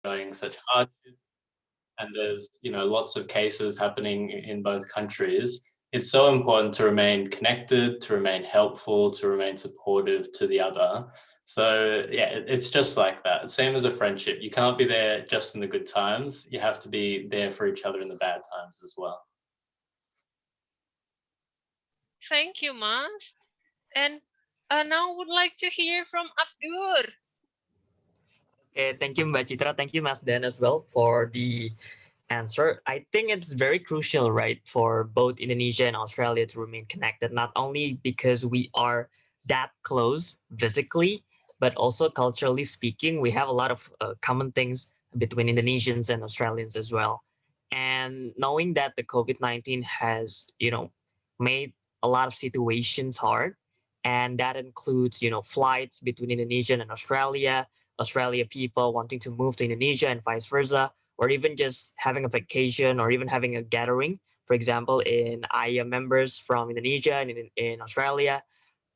undergoing such hardship, and there's lots of cases happening in both countries. It's so important to remain connected, to remain helpful, to remain supportive to the other. So yeah, it's just like that. Same as a friendship. You can't be there just in the good times. You have to be there for each other in the bad times as well. Thank you, Mas. And now I would like to hear from Abdur. Okay, thank you, Mbak Citra. Thank you, Mas Dan, as well, for the answer. I think it's very crucial, right, for both Indonesia and Australia to remain connected, not only because we are that close physically, but also culturally speaking, we have a lot of common things between Indonesians and Australians as well. And knowing that the COVID-19 has, made a lot of situations hard, and that includes, flights between Indonesia and Australia people wanting to move to Indonesia and vice versa, or even just having a vacation or even having a gathering, for example, in AIYA members from Indonesia and in Australia.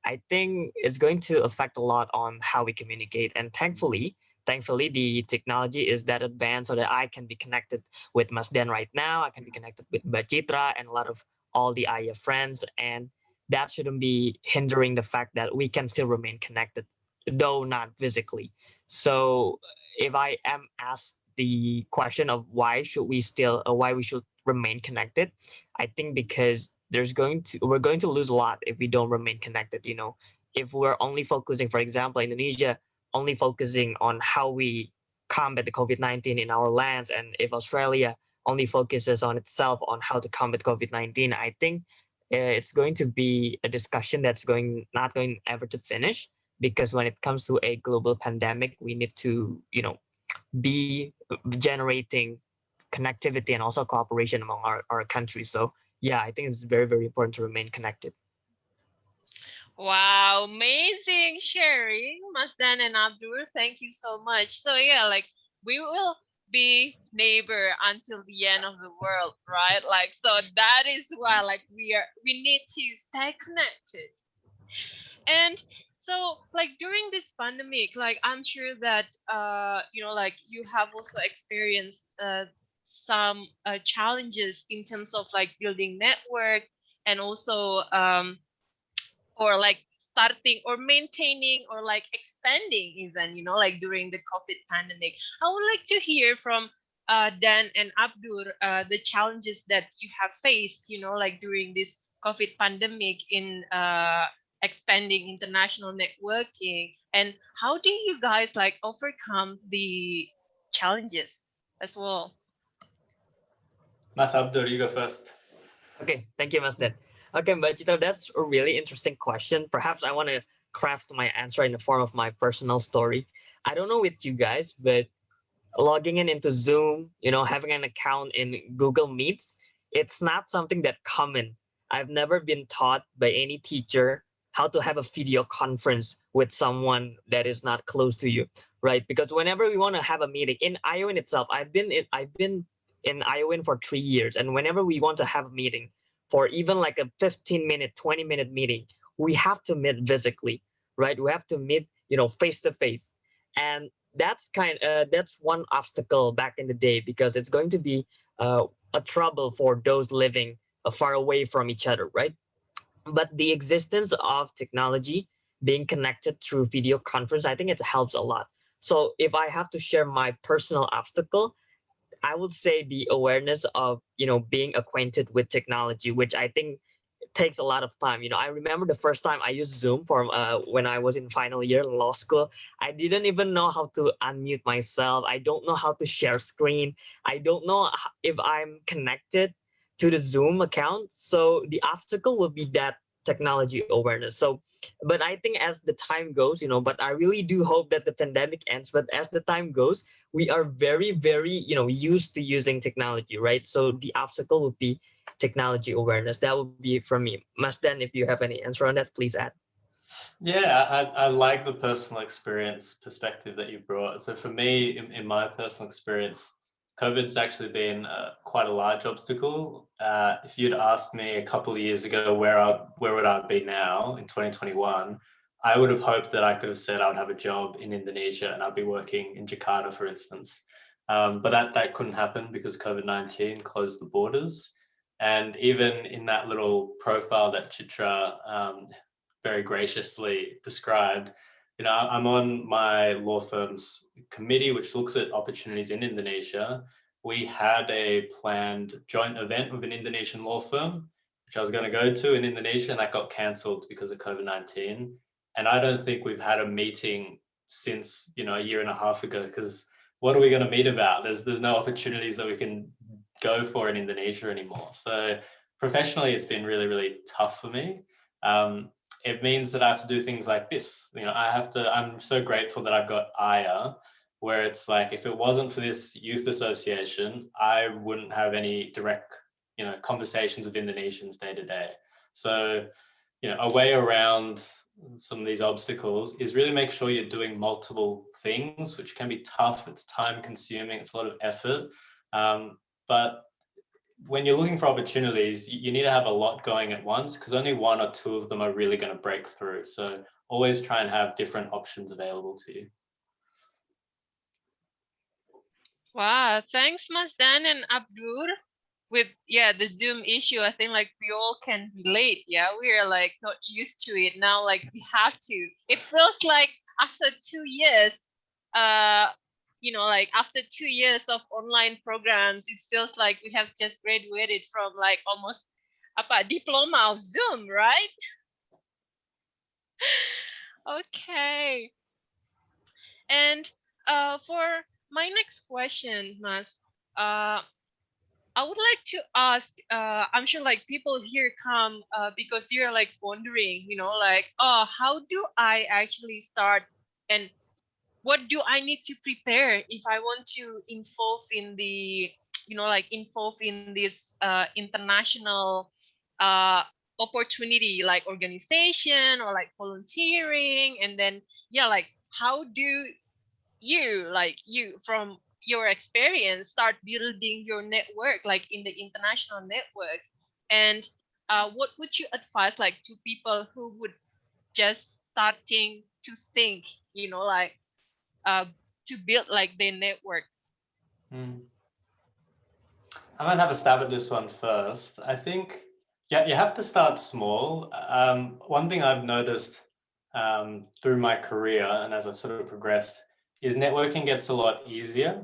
I think it's going to affect a lot on how we communicate. And thankfully, the technology is that advanced so that I can be connected with Masden right now. I can be connected with Mbak Citra and a lot of all the AIYA friends. And that shouldn't be hindering the fact that we can still remain connected, though not physically. So if I am asked the question of why we should remain connected, I think because we're going to lose a lot if we don't remain connected. If we're only focusing, for example, Indonesia only focusing on how we combat the COVID-19 in our lands, and if Australia only focuses on itself on how to combat COVID-19, I think it's going to be a discussion that's not going ever to finish, because when it comes to a global pandemic, we need to be generating connectivity and also cooperation among our countries. So yeah, I think it's very, very important to remain connected. Wow, amazing sharing, Masdan and Abdur. Thank you so much. So yeah, like we will be neighbor until the end of the world, right? Like so that is why like we need to stay connected. And so like during this pandemic, like I'm sure that like you have also experienced some challenges in terms of like building network and also or like starting or maintaining or like expanding even like during the COVID pandemic. I would like to hear from Dan and Abdur the challenges that you have faced like during this COVID pandemic in expanding international networking, and how do you guys like overcome the challenges as well? Mas Abdur, you go first. Okay, thank you, Masden. Okay, Mbak Citra, that's a really interesting question. Perhaps I want to craft my answer in the form of my personal story. I don't know with you guys, but logging into Zoom, having an account in Google Meets, it's not something that common. I've never been taught by any teacher how to have a video conference with someone that is not close to you, right? Because whenever we want to have a meeting in IYOIN itself, I've been in IYOIN for 3 years, and whenever we want to have a meeting for even like a 15-minute, 20-minute meeting, we have to meet physically, right? We have to meet, face to face, and that's one obstacle back in the day, because it's going to be a trouble for those living far away from each other, right? But the existence of technology being connected through video conference, I think it helps a lot. So if I have to share my personal obstacle, I would say the awareness of being acquainted with technology, which I think takes a lot of time. I remember the first time I used Zoom for when I was in final year in law school. I didn't even know how to unmute myself. I don't know how to share screen. I don't know if I'm connected to the Zoom account. So the obstacle will be that technology awareness. So, but I think as the time goes, but I really do hope that the pandemic ends. But as the time goes, we are very, very, used to using technology, right? So the obstacle would be technology awareness. That would be from me. Masdan, if you have any answer on that, please add. Yeah, I like the personal experience perspective that you brought. So for me, in my personal experience, COVID's actually been quite a large obstacle. If you'd asked me a couple of years ago where would I be now in 2021, I would have hoped that I could have said I would have a job in Indonesia and I'd be working in Jakarta, for instance. But that couldn't happen because COVID-19 closed the borders. And even in that little profile that Citra very graciously described, you know, I'm on my law firm's committee, which looks at opportunities in Indonesia. We had a planned joint event with an Indonesian law firm, which I was going to go to in Indonesia, and that got cancelled because of COVID-19. And I don't think we've had a meeting since, you know, a year and a half ago, because what are we going to meet about? There's no opportunities that we can go for in Indonesia anymore. So professionally, it's been really, really tough for me. It means that I have to do things like this. You know, I'm so grateful that I've got AIYA, where it's like, if it wasn't for this youth association, I wouldn't have any direct, you know, conversations with Indonesians day to day. So, you know, a way around some of these obstacles is really make sure you're doing multiple things, which can be tough. It's time consuming, it's a lot of effort. But when you're looking for opportunities, you need to have a lot going at once, because only one or two of them are really going to break through. So always try and have different options available to you. Wow, thanks, Mas Dan and Abdur. With the Zoom issue, I think like we all can relate. Yeah, we are like not used to it now. Like we have to. It feels like after 2 years, you know, like after 2 years of online programs, it feels like we have just graduated from like almost diploma of Zoom, right? Okay. And for my next question, Mas, I would like to ask, I'm sure like people here come because you're like wondering, you know, like, oh, how do I actually start, and what do I need to prepare if I want to involve in the, you know, like involve in this international opportunity, like organization or like volunteering, and then like how do you from your experience start building your network like in the international network, and what would you advise like to people who would just starting to think, you know, like to build like their network? I might have a stab at this one first. I think, yeah, you have to start small. One thing I've noticed through my career and as I've sort of progressed is networking gets a lot easier,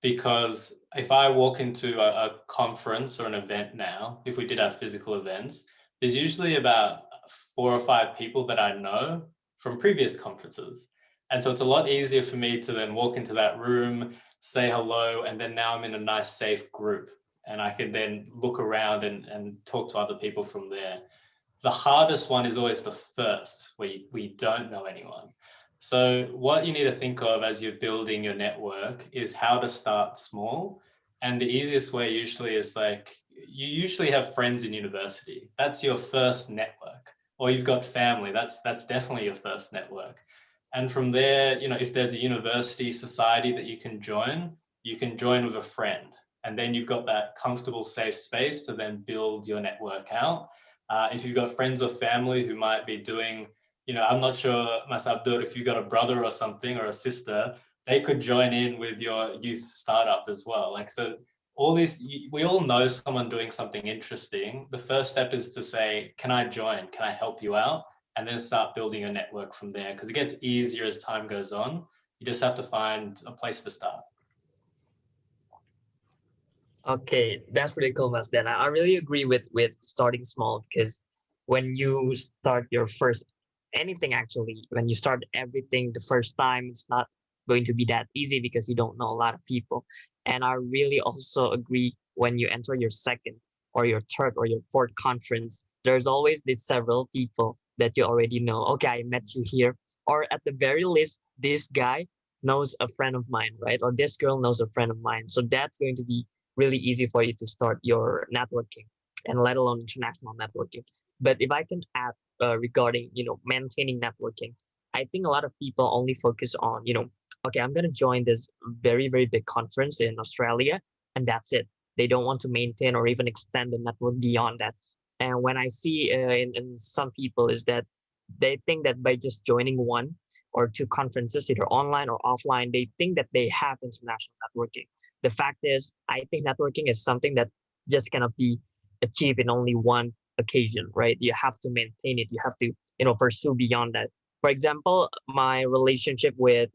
because if I walk into a conference or an event now, if we did have physical events, there's usually about 4 or 5 people that I know from previous conferences. And so it's a lot easier for me to then walk into that room, say hello, and then now I'm in a nice, safe group. And I can then look around and talk to other people from there. The hardest one is always the first, where we don't know anyone. So what you need to think of as you're building your network is how to start small. And the easiest way usually is like, you usually have friends in university. That's your first network. Or you've got family. That's definitely your first network. And from there, you know, if there's a university society that you can join with a friend. And then you've got that comfortable, safe space to then build your network out. If you've got friends or family who might be doing, you know, I'm not sure, Mas Abdur, if you've got a brother or something or a sister, they could join in with your youth startup as well. Like, so all this, we all know someone doing something interesting. The first step is to say, can I join? Can I help you out? And then start building a network from there, because it gets easier as time goes on. You just have to find a place to start. Okay, that's really cool, Mas. Then I really agree with starting small, because when you start your first anything, actually, when you start everything the first time, it's not going to be that easy because you don't know a lot of people. And I really also agree, when you enter your second or your third or your fourth conference, there's always these several people that you already know. Okay, I met you here, or at the very least, this guy knows a friend of mine, right? Or this girl knows a friend of mine. So that's going to be really easy for you to start your networking, and let alone international networking. But if I can add regarding, you know, maintaining networking, I think a lot of people only focus on, you know, okay, I'm going to join this very, very big conference in Australia, and that's it. They don't want to maintain or even extend the network beyond that. And when I see in some people is that they think that by just joining 1 or 2 conferences, either online or offline, they think that they have international networking. the fact is, I think networking is something that just cannot be achieved in only one occasion, right? You have to maintain it. You have to, pursue beyond that. For example, my relationship with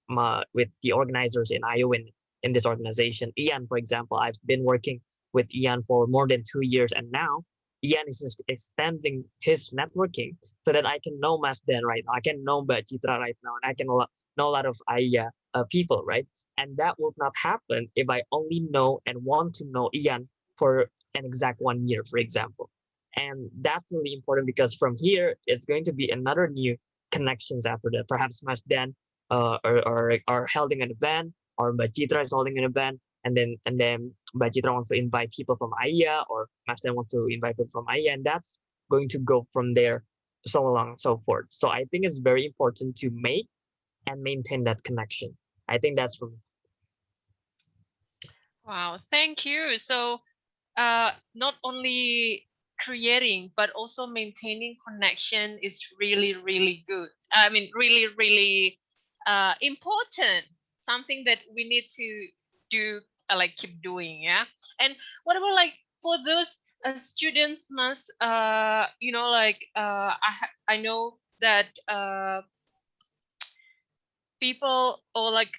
the organizers in IYOIN in this organization, Ian, for example, I've been working with Ian for more than 2 years, and now Ian is just extending his networking so that I can know Masden right now, I can know Mbak Citra right now, and I can know a lot of AIYA people, right? And that would not happen if I only know and want to know Ian for an exact 1 year, for example. And that's really important because from here, it's going to be another new connections after that. Perhaps Masden are holding an event, or Mbak Citra is holding an event, and then Mbak Citra wants to invite people from AIYA, or Masden wants to invite people from AIYA, and that's going to go from there, so on and so forth. So I think it's very important to make and maintain that connection. I think that's from. Wow, thank you. So not only creating but also maintaining connection is really, really good. I mean, really, really important. Something that we need to do, like keep doing, yeah. And what about like for those students, must I know that people, or like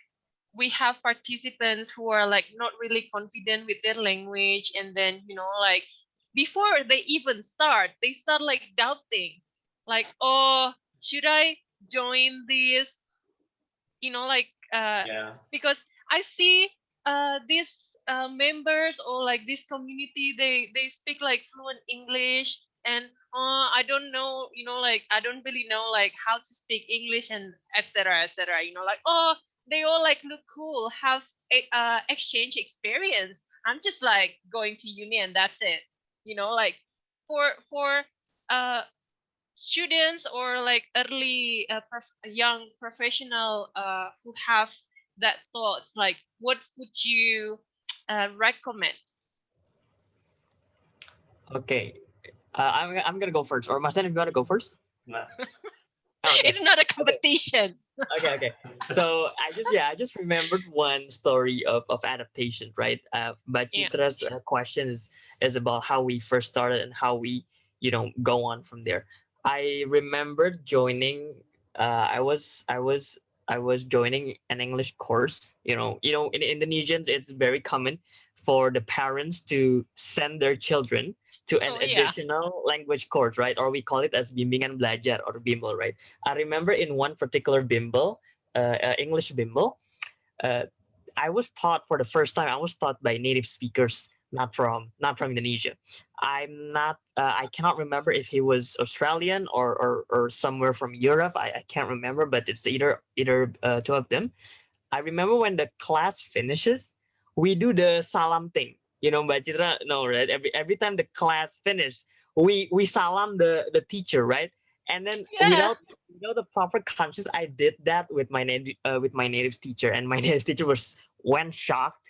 we have participants who are like not really confident with their language, and then like before they even start, they start like doubting, like, oh, should I join this, like Yeah. because I see these members, or like this community, they speak like fluent English, and I don't know, like I don't really know like how to speak English, and etc., etc., like, oh, they all like look cool, have a exchange experience. I'm just like going to uni and that's it, like for uh students, or like early young professional who have that thoughts, like what would you recommend? Okay, I'm gonna go first, or Masden, if you wanna go first. Nah. Okay. It's not a competition. Okay. So I just remembered one story of adaptation, right? But Yeah. Chitra's question is about how we first started and how we go on from there. I remembered joining. I was joining an English course. In Indonesians, it's very common for the parents to send their children to an Oh yeah. additional language course, right? Or we call it as bimbingan belajar, or bimbel, right? I remember in one particular bimbel, English bimbel, uh, I was taught for the first time. I was taught by native speakers, not from Indonesia. I cannot remember if he was Australian or somewhere from Europe. I can't remember, but it's either two of them. I remember when the class finishes, we do the salam thing. Mbak Citra, no, right? Every time the class finishes, we salam the teacher, right? And then Yeah. without the proper conscious, I did that with my native teacher, and my native teacher went shocked.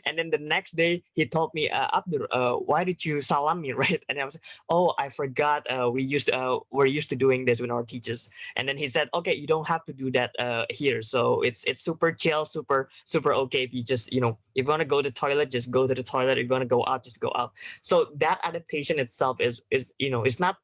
And then the next day he told me, Abdur, why did you salam me, right? And I was, oh, I forgot. We're used to doing this with our teachers. And then he said, okay, you don't have to do that here. So it's super chill, super okay. If you just if you want to go to the toilet, just go to the toilet. If you want to go out, just go out. So that adaptation itself is it's not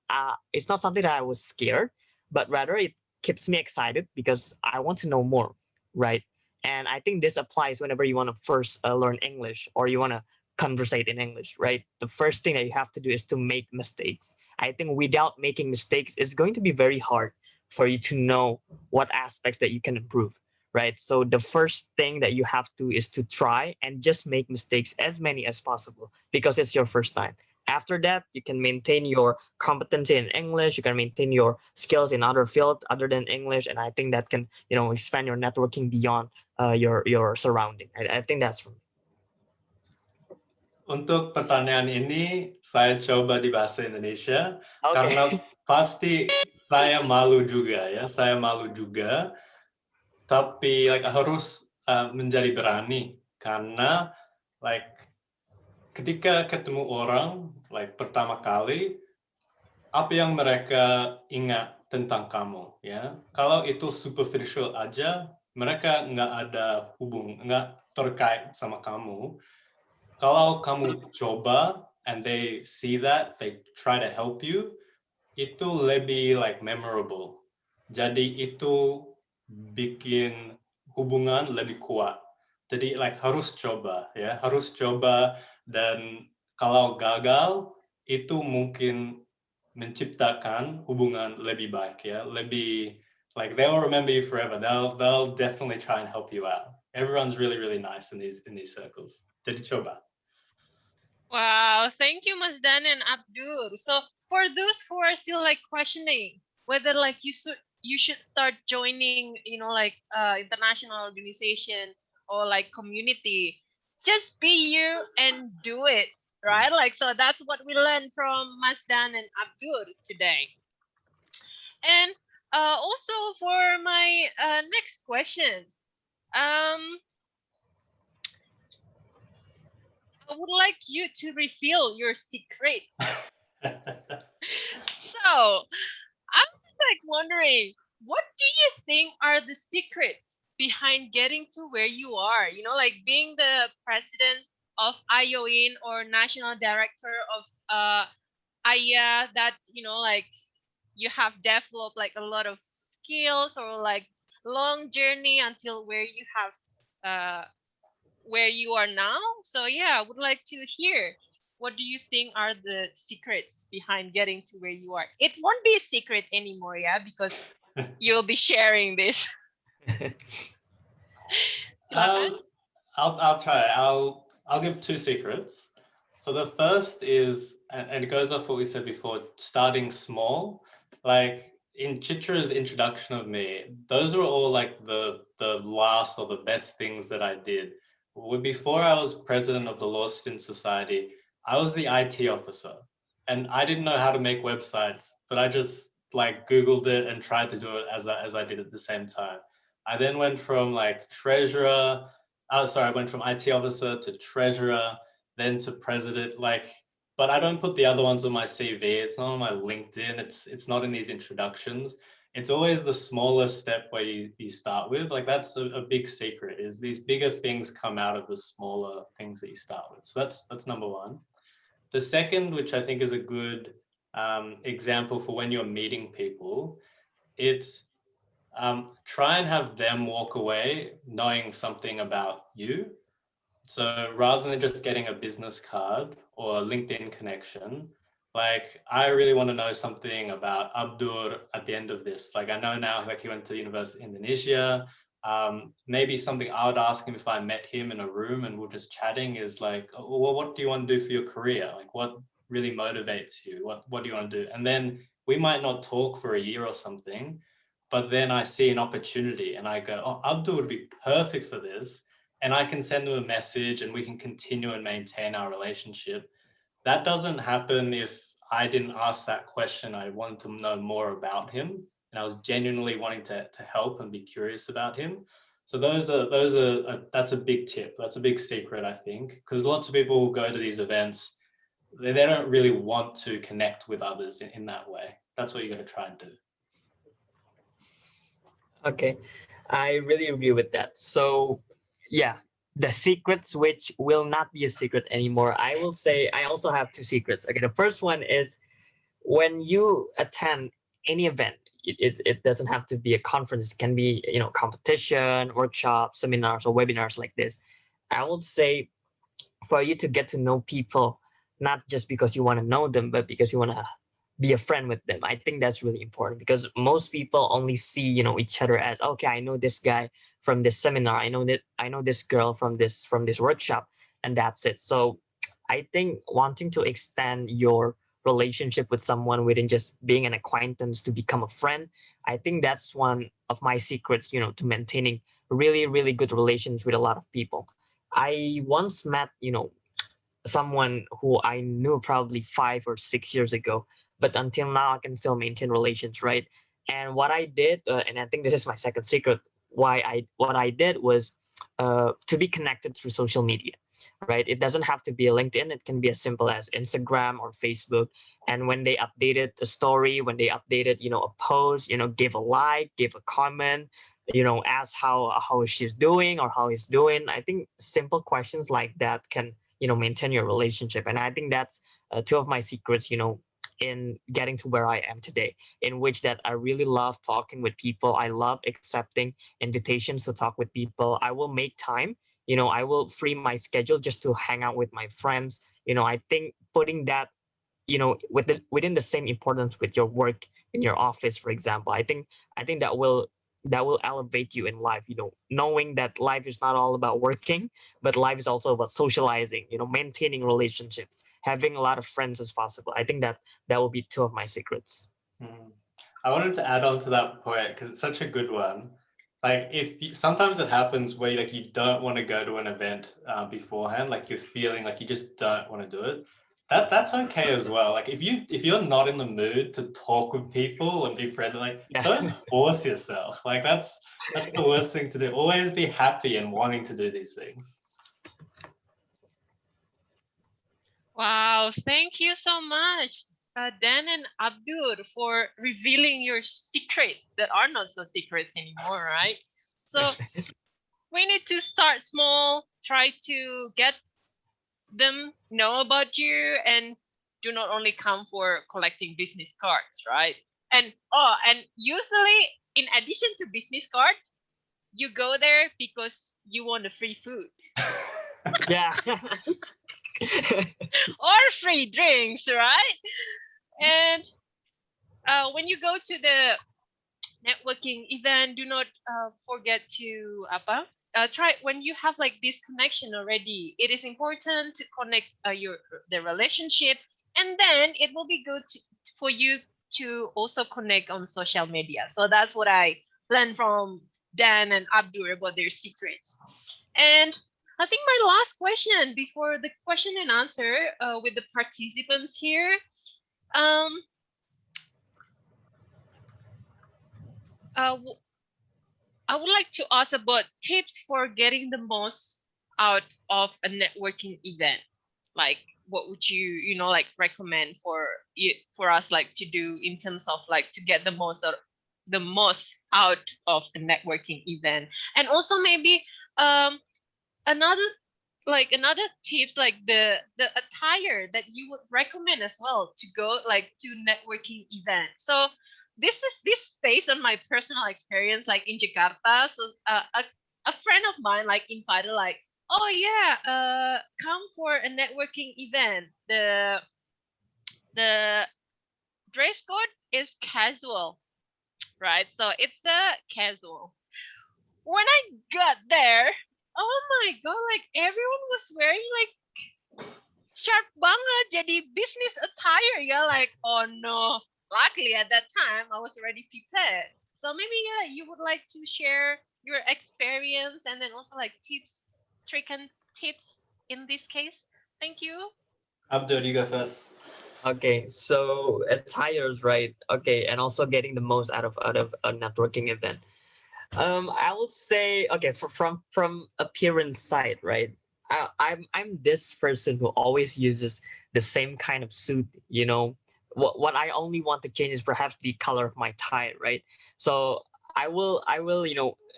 something that I was scared, but rather it keeps me excited because I want to know more, right? And I think this applies whenever you want to first learn English, or you want to conversate in English, right? The first thing that you have to do is to make mistakes. I think without making mistakes, it's going to be very hard for you to know what aspects that you can improve, right? So the first thing that you have to is to try and just make mistakes, as many as possible, because it's your first time. After that, you can maintain your competency in English. You can maintain your skills in other fields other than English, and I think that can expand your networking beyond your surrounding. I think that's from me. Untuk pertanyaan ini saya coba di bahasa Indonesia Okay. karena pasti saya malu juga ya, saya malu juga. Tapi harus menjadi berani karena ketika ketemu orang pertama kali, apa yang mereka ingat tentang kamu ya? Kalau itu superficial aja, mereka nggak terkait sama kamu, kalau kamu coba and they see that, they try to help you, itu lebih like memorable. Jadi itu bikin hubungan lebih kuat. Jadi like harus coba ya, harus coba, dan kalau gagal itu mungkin menciptakan hubungan lebih baik ya, lebih like they'll remember you forever. They'll definitely try and help you out. Everyone's really nice in these circles. Jadi coba. Wow, thank you, Masdan and Abdur. So for those who are still like questioning whether like you should start joining, you know, like international organization or like community, just be you and do it, right? Like, so that's what we learned from Masdan and Abdur today. And also for my next questions, I would like you to reveal your secrets. So I'm just like wondering, what do you think are the secrets behind getting to where you are? You know, like being the president of IYOIN or national director of AIYA, that, you know, like you have developed like a lot of skills or like long journey until where you have where you are now. So yeah, I would like to hear, what do you think are the secrets behind getting to where you are? It won't be a secret anymore, yeah, because you'll be sharing this. Silakan. I'll try. I'll give two secrets. So the first is, and it goes off what we said before, starting small. Like in Chitra's introduction of me, those were all like the last or the best things that I did. Before I was president of the Law Student Society, I was the IT officer, and I didn't know how to make websites, but I just like Googled it and tried to do it as I did at the same time. I then went from like treasurer, I went from IT officer to treasurer, then to president, like, but I don't put the other ones on my CV. It's not on my LinkedIn. It's not in these introductions. It's always the smallest step where you start with. Like that's a big secret, is these bigger things come out of the smaller things that you start with. So that's number one. The second, which I think is a good example for when you're meeting people, it's try and have them walk away knowing something about you. So rather than just getting a business card or a LinkedIn connection, like I really want to know something about Abdur at the end of this. Like I know now, like he went to University of Indonesia. Maybe something I would ask him if I met him in a room and we're just chatting is like, oh, well, what do you want to do for your career? Like what really motivates you? What do you want to do? And then we might not talk for a year or something, but then I see an opportunity and I go, oh, Abdur would be perfect for this. And I can send them a message and we can continue and maintain our relationship. That doesn't happen if I didn't ask that question. I wanted to know more about him and I was genuinely wanting to help and be curious about him. So that's a big tip. That's a big secret, I think, because lots of people go to these events, they don't really want to connect with others in that way. That's what you got to try and do. Okay, I really agree with that. So yeah, the secrets which will not be a secret anymore. I will say I also have two secrets. Okay, the first one is when you attend any event, it doesn't have to be a conference. It can be, you know, competition, workshop, seminars, or webinars like this. I will say for you to get to know people, not just because you want to know them, but because you want to be a friend with them. I think that's really important because most people only see, you know, each other as, okay, I know this guy from this seminar. I know this girl from this workshop, and that's it. So I think wanting to extend your relationship with someone within just being an acquaintance to become a friend, I think that's one of my secrets, you know, to maintaining really, really good relations with a lot of people. I once met, you know, someone who I knew probably 5 or 6 years ago, but until now I can still maintain relations, right? And what I did, and I think this is my second secret, what I did was to be connected through social media, right? It doesn't have to be a LinkedIn. It can be as simple as Instagram or Facebook. And when they updated a story, when they updated, you know, a post, you know, give a like, give a comment, ask how she's doing or how he's doing. I think simple questions like that can maintain your relationship, and I think that's two of my secrets, in getting to where I am today, in which that I really love talking with people. I love accepting invitations to talk with people. I will make time, I will free my schedule just to hang out with my friends. I think putting that, within the same importance with your work in your office, for example, I think that will elevate you in life, knowing that life is not all about working, but life is also about socializing, maintaining relationships, having a lot of friends as possible. I think that will be two of my secrets. I wanted to add on to that point because it's such a good one. Like sometimes it happens where like you don't want to go to an event beforehand, like you're feeling like you just don't want to do it. That's okay as well. Like if you're not in the mood to talk with people and be friendly, like don't force yourself. Like that's the worst thing to do. Always be happy and wanting to do these things. Wow, thank you so much, Dan and Abdur, for revealing your secrets that are not so secrets anymore, right? So we need to start small, try to get them know about you, and do not only come for collecting business cards, right? And usually in addition to business card, you go there because you want the free food. Yeah. Or free drinks, right? And when you go to the networking event, do not forget to try when you have like this connection already. It is important to connect the relationship, and then it will be good for you to also connect on social media. So that's what I learned from Dan and Abdur about their secrets. And I think my last question before the question and answer with the participants here. I would like to ask about tips for getting the most out of a networking event. Like, what would you like recommend for us like to do in terms of like to get the most out of a networking event, and also maybe another tips like the attire that you would recommend as well to go like to networking event. So this is based on my personal experience like in Jakarta. So a friend of mine like invited like, oh yeah, come for a networking event. The dress code is casual, right? So it's a casual. When I got there, oh my god, like everyone was wearing like sharp banget jadi business attire, yeah. Like, oh no. Luckily at that time I was already prepared. So maybe you would like to share your experience and then also like trick and tips in this case. Thank you. Abdul, you go first. Okay, so attires, right? Okay, and also getting the most out of a networking event. I would say, okay, from appearance side, right? I'm this person who always uses the same kind of suit. What I only want to change is perhaps the color of my tie, right? So I will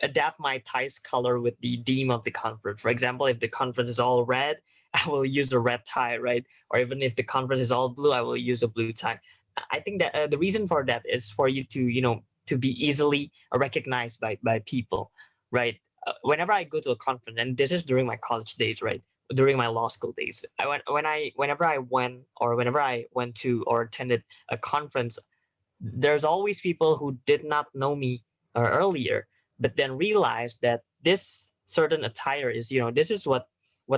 adapt my tie's color with the theme of the conference. For example, if the conference is all red, I will use a red tie, right? Or even if the conference is all blue, I will use a blue tie. I think that the reason for that is for you to be easily recognized by people, right? Whenever I go to a conference, and this is during my college days, right? During my law school days, whenever I went to or attended a conference, there's always people who did not know me earlier, but then realized that this certain attire is, this is what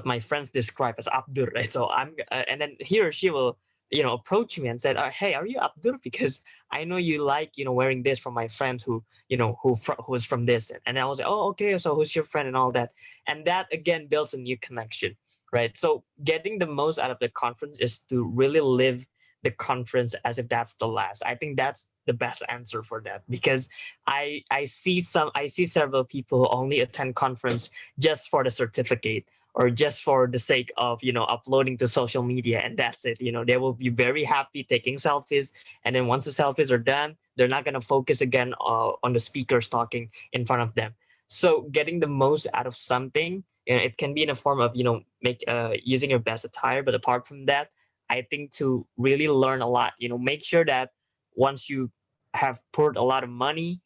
my friends describe as Abdur, right? So and then he or she will, approach me and said, "Hey, are you Abdur? Because I know you like, wearing this from my friend who's from this." And I was like, "Oh, okay. So who's your friend?" and all that, and that again builds a new connection, right? So getting the most out of the conference is to really live the conference as if that's the last. I think that's the best answer for that, because I see several people who only attend conference just for the certificate, or just for the sake of, uploading to social media, and that's it. They will be very happy taking selfies, and then once the selfies are done, they're not going to focus again on the speakers talking in front of them. So getting the most out of something, it can be in a form of, make using your best attire, but apart from that, I think to really learn a lot, make sure that once you have poured a lot of money,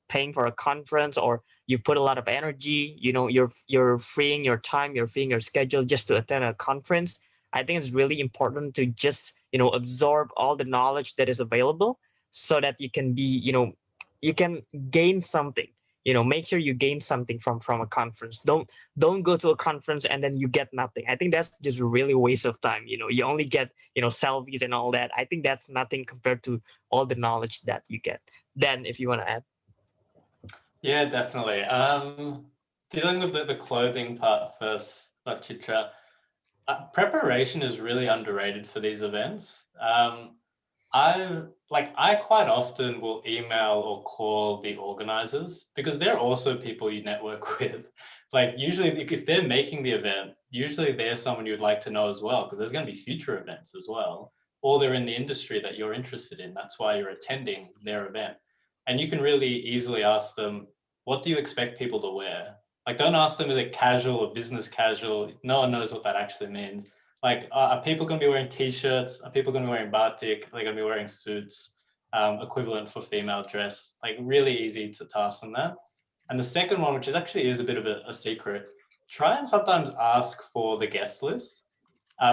paying for a conference, or you put a lot of energy, you're freeing your time, you're freeing your schedule just to attend a conference. I think it's really important to just, absorb all the knowledge that is available, so that you can be, you can gain something. Make sure you gain something from a conference. Don't go to a conference and then you get nothing. I think that's just really a waste of time. You only get, selfies and all that. I think that's nothing compared to all the knowledge that you get. Then, if you want to add. Yeah, definitely. Dealing with the clothing part first, Chitra, preparation is really underrated for these events. I quite often will email or call the organizers, because they're also people you network with. Like, usually if they're making the event, usually they're someone you'd like to know as well, because there's going to be future events as well, or they're in the industry that you're interested in. That's why you're attending their event. And you can really easily ask them, what do you expect people to wear? Like, don't ask them, is it casual or business casual? No one knows what that actually means. Like, are people going to be wearing t-shirts? Are people going to be wearing batik? Are they going to be wearing suits, equivalent for female dress? Like, really easy to ask them that. And the second one, which is actually is a bit of a secret, try and sometimes ask for the guest list,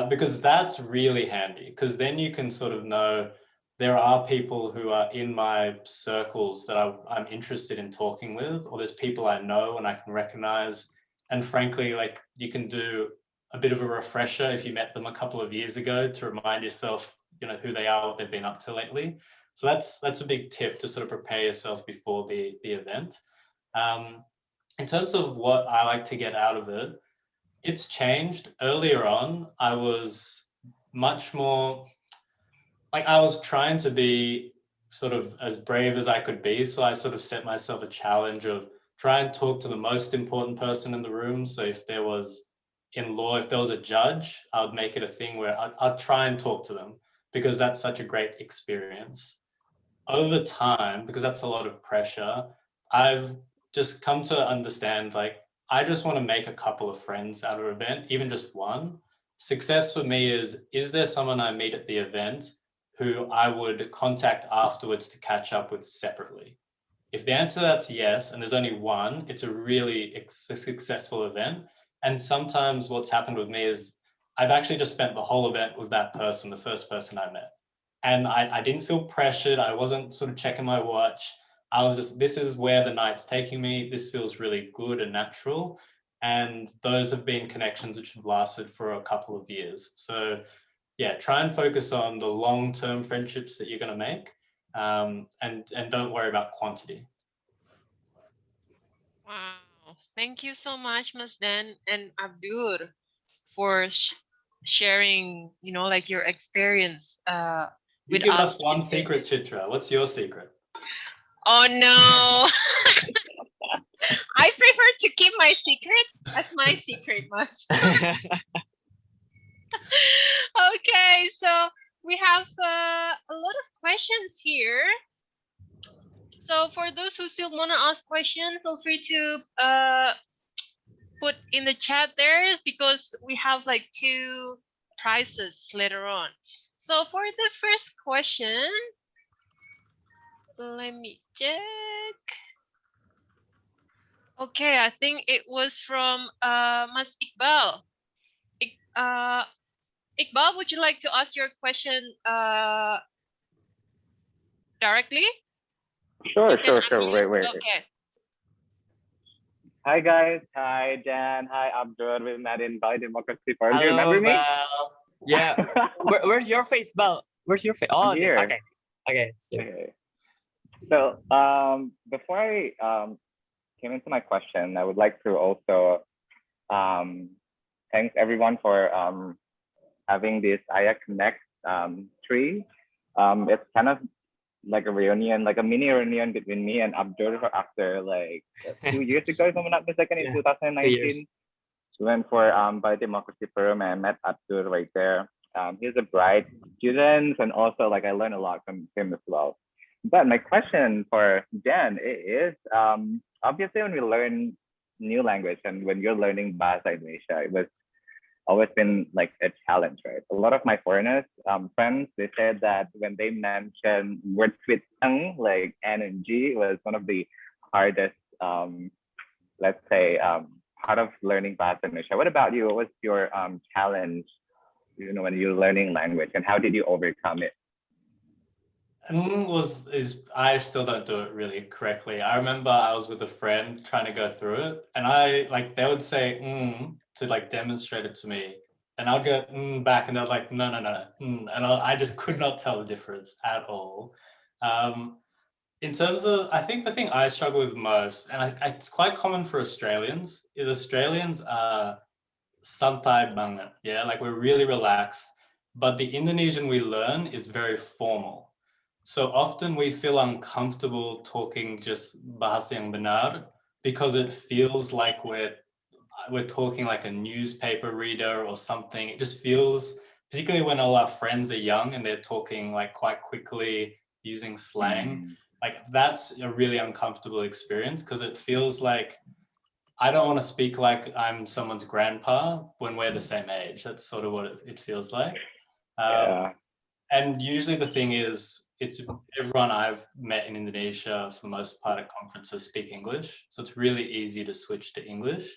because that's really handy, because then you can sort of know there are people who are in my circles that I'm interested in talking with, or there's people I know and I can recognize. And frankly, like, you can do a bit of a refresher if you met them a couple of years ago to remind yourself, who they are, what they've been up to lately. So that's a big tip to sort of prepare yourself before the event. In terms of what I like to get out of it, it's changed. Earlier on, I was much more, like, I was trying to be sort of as brave as I could be. So I sort of set myself a challenge of try and talk to the most important person in the room. So if there was, in law, if there was a judge, I would make it a thing where I'd try and talk to them, because that's such a great experience. Over time, because that's a lot of pressure, I've just come to understand, like, I just want to make a couple of friends out of an event, even just one. Success for me is there someone I meet at the event who I would contact afterwards to catch up with separately? If the answer to that's yes, and there's only one, it's a really successful event. And sometimes what's happened with me is I've actually just spent the whole event with that person, the first person I met. And I didn't feel pressured. I wasn't sort of checking my watch. I was just, this is where the night's taking me. This feels really good and natural. And those have been connections which have lasted for a couple of years. So yeah, try and focus on the long-term friendships that you're going to make, and don't worry about quantity. Wow. Thank you so much, Mas Dan and Abdur, for sharing, like your experience You with give us us one today. secret, Chitra. What's your secret? Oh no. I prefer to keep my secret as my secret, Mas. Okay, so we have a lot of questions here. So for those who still want to ask questions, feel free to put in the chat there, because we have like 2 prizes later on. So for the first question, let me check. Okay, I think it was from Mas Iqbal. Iqbal, would you like to ask your question directly? Sure. Unmute. Wait. Okay. Hi guys. Hi Jan. Hi Abdul. We met in Bali Democracy Forum. Do you Hello, remember me? Val. Yeah. Where's your face, Val? Where's your face? Oh, here. okay. Okay. Okay. So before I came into my question, I would like to also thank everyone for having this AIYA Connect 3. It's kind of like a reunion, like a mini reunion between me and Abdul after like 2 years ago, if I'm not mistaken, in 2019. We went for Biodemocracy Forum and I met Abdur right there. He's a bright student and also like I learned a lot from him as well. But my question for Jen is obviously when we learn new language and when you're learning Bahasa Indonesia, it was always been like a challenge, right? A lot of my foreigners friends, they said that when they mention words with ng, like N and G, was one of the hardest, let's say, part of learning Bahasa Indonesia. What about you? What was your challenge, you know, when you're learning language, and how did you overcome it? I still don't do it really correctly. I remember I was with a friend trying to go through it, and they would say to like demonstrate it to me, and I'd go back, and they're like no, and I just could not tell the difference at all. In terms of, I think the thing I struggle with most, and it's quite common for Australians, is Australians are santai banget, yeah, like we're really relaxed, but the Indonesian we learn is very formal. So often we feel uncomfortable talking just bahasa yang benar because it feels like we're talking like a newspaper reader or something. It just feels, particularly when all our friends are young and they're talking like quite quickly using slang, like that's a really uncomfortable experience because it feels like I don't want to speak like I'm someone's grandpa when we're the same age. That's sort of what it feels like. Yeah. And usually the thing is, it's everyone I've met in Indonesia for the most part at conferences speak English. So it's really easy to switch to English.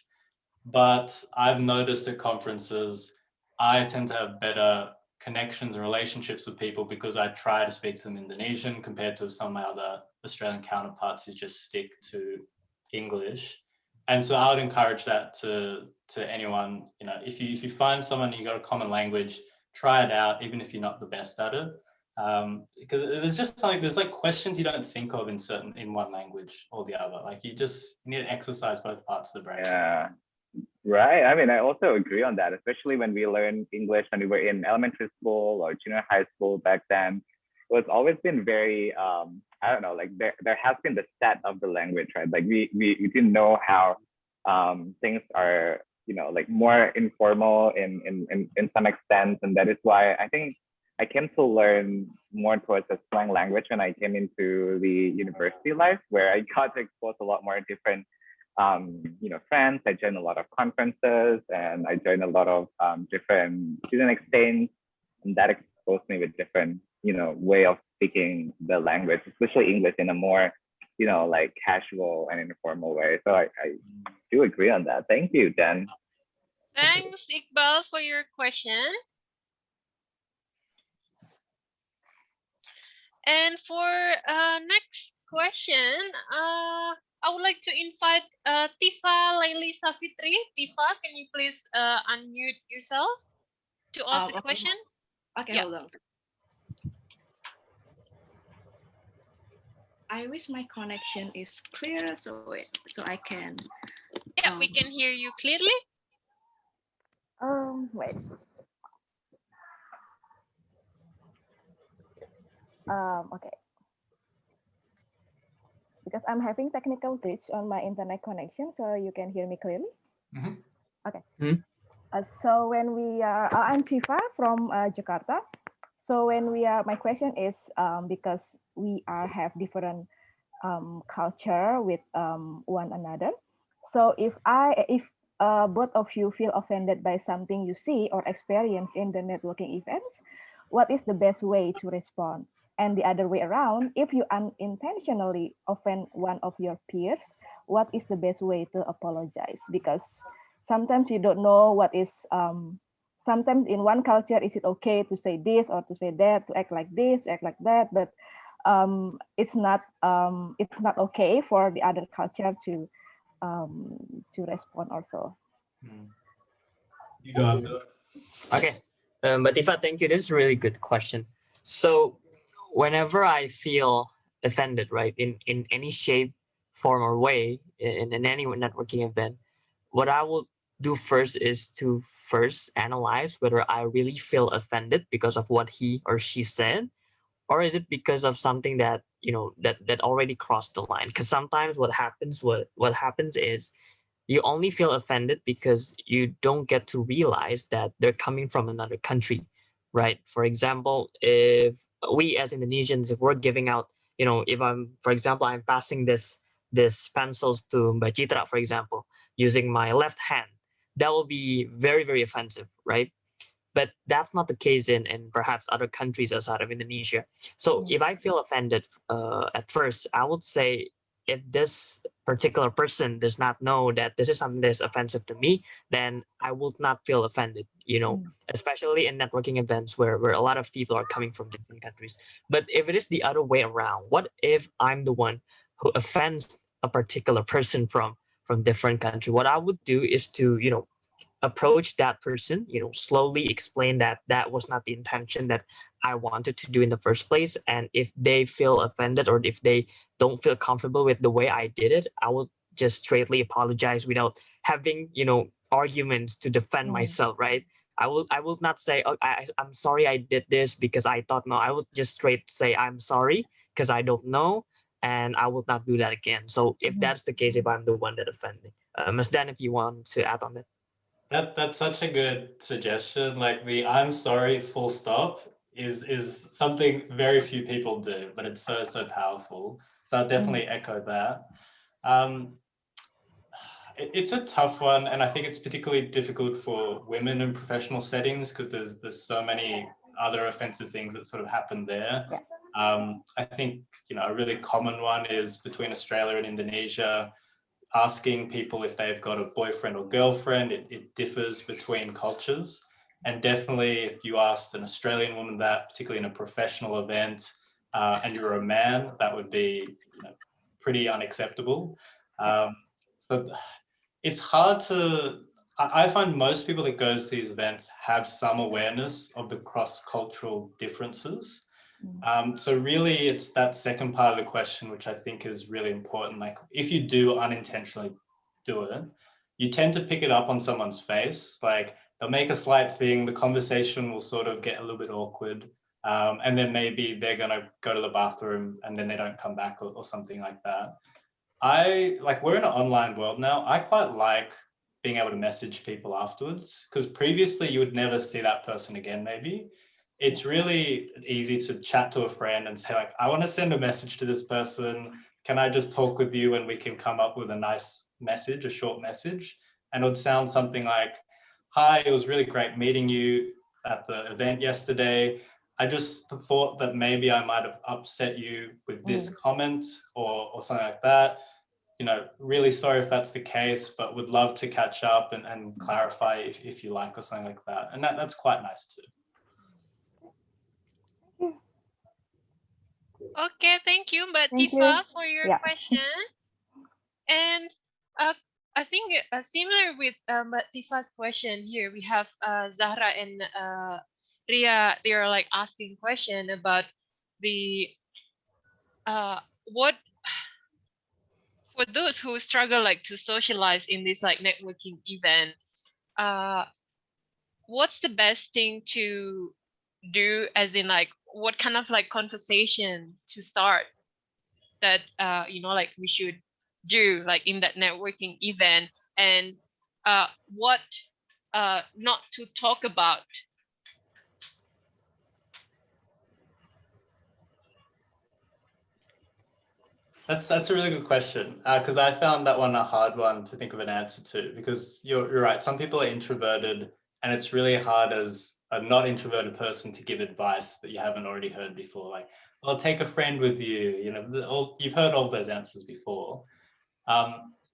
But I've noticed at conferences, I tend to have better connections and relationships with people because I try to speak to them Indonesian compared to some of my other Australian counterparts who just stick to English. And so I would encourage that to anyone, you know, if you find someone you got a common language, try it out, even if you're not the best at it. Because there's just like, there's like questions you don't think of in one language or the other. Like you just need to exercise both parts of the brain. Yeah. Right. I mean, I also agree on that, especially when we learned English when we were in elementary school or junior high school back then. It's always been very, I don't know, like there has been the set of the language, right? Like we didn't know how things are, you know, like more informal in some extent. And that is why I think I came to learn more towards the slang language when I came into the university life, where I got to expose a lot more different you know, friends. I joined a lot of conferences and I joined a lot of different student exchange, and that exposed me with different, you know, way of speaking the language, especially English, in a more, you know, like casual and informal way. So I do agree on that. Thank you, Jen. Thanks, Iqbal, for your question. And for next question, I would like to invite Tifa Laili Safitri. Tifa, can you please unmute yourself to ask the question? Okay, Yeah. hold on. I wish my connection is clear so I can. Yeah, we can hear you clearly. Wait. Okay. Because I'm having technical glitch on my internet connection, so you can hear me clearly. Mm-hmm. Okay. So when we are, I'm Tifa from Jakarta. So when we are, my question is because we have different culture with one another. So if both of you feel offended by something you see or experience in the networking events, what is the best way to respond? And the other way around, if you unintentionally offend one of your peers, what is the best way to apologize? Because sometimes you don't know what is, sometimes in one culture, is it okay to say this or to say that, to act like this, to act like that, but it's not okay for the other culture to respond also. You go, Abdul. Okay, but Tifa, thank you. This is a really good question. So whenever I feel offended, right, in any shape, form, or way, in any networking event, what I will do first is to first analyze whether I really feel offended because of what he or she said, or is it because of something that, you know, that already crossed the line. Because sometimes what happens is, you only feel offended because you don't get to realize that they're coming from another country, right? For example, if we as Indonesians, if we're giving out, if I'm, for example, I'm passing this pencils to Mbak Citra, for example, using my left hand, that will be very, very offensive, right? But that's not the case in perhaps other countries outside of Indonesia. So if I feel offended at first, I would say, if this particular person does not know that this is something that's offensive to me, then I would not feel offended, especially in networking events where a lot of people are coming from different countries. But if it is the other way around, what if I'm the one who offends a particular person from different country? What I would do is to, approach that person, slowly explain that that was not the intention that I wanted to do in the first place. And if they feel offended, or if they don't feel comfortable with the way I did it, I will just straightly apologize without having, arguments to defend myself, right? I will not say, oh, I'm sorry I did this because I thought. No, I would just straight say I'm sorry because I don't know, and I will not do that again. So if that's the case, if I'm the one that offended, Ms. Dan, if you want to add on that. That's such a good suggestion. Like the "I'm sorry" full stop is something very few people do, but it's so powerful. So I'll definitely echo that. Um, it's a tough one, and I think it's particularly difficult for women in professional settings because there's so many other offensive things that sort of happen there. I think a really common one is between Australia and Indonesia. Asking people if they've got a boyfriend or girlfriend, it differs between cultures. And definitely if you asked an Australian woman that, particularly in a professional event, and you're a man, that would be pretty unacceptable. So it's hard to, I find most people that goes to these events have some awareness of the cross-cultural differences. So really it's that second part of the question, which I think is really important. Like if you do unintentionally do it, you tend to pick it up on someone's face. Like they'll make a slight thing, the conversation will sort of get a little bit awkward. And then maybe they're gonna go to the bathroom and then they don't come back or something like that. We're in an online world now. I quite like being able to message people afterwards because previously you would never see that person again, maybe. It's really easy to chat to a friend and say like, I want to send a message to this person. Can I just talk with you and we can come up with a nice message, a short message? And it would sound something like, hi, it was really great meeting you at the event yesterday. I just thought that maybe I might have upset you with this comment or something like that. Really sorry if that's the case, but would love to catch up and clarify if you like or something like that. And that's quite nice too. Okay, thank you, Mbak Thank Tifa, you. for your Yeah. question. And I think similar with Mbak Tifa's question here, we have Zahra and Ria. They are like asking question about the what for those who struggle like to socialize in this like networking event. What's the best thing to do? As in, like, what kind of like conversation to start that like we should do like in that networking event, and what not to talk about. That's a really good question because I found that one a hard one to think of an answer to, because you're right. Some people are introverted and it's really hard as a not introverted person to give advice that you haven't already heard before. Like, well, take a friend with you, you've heard all those answers before.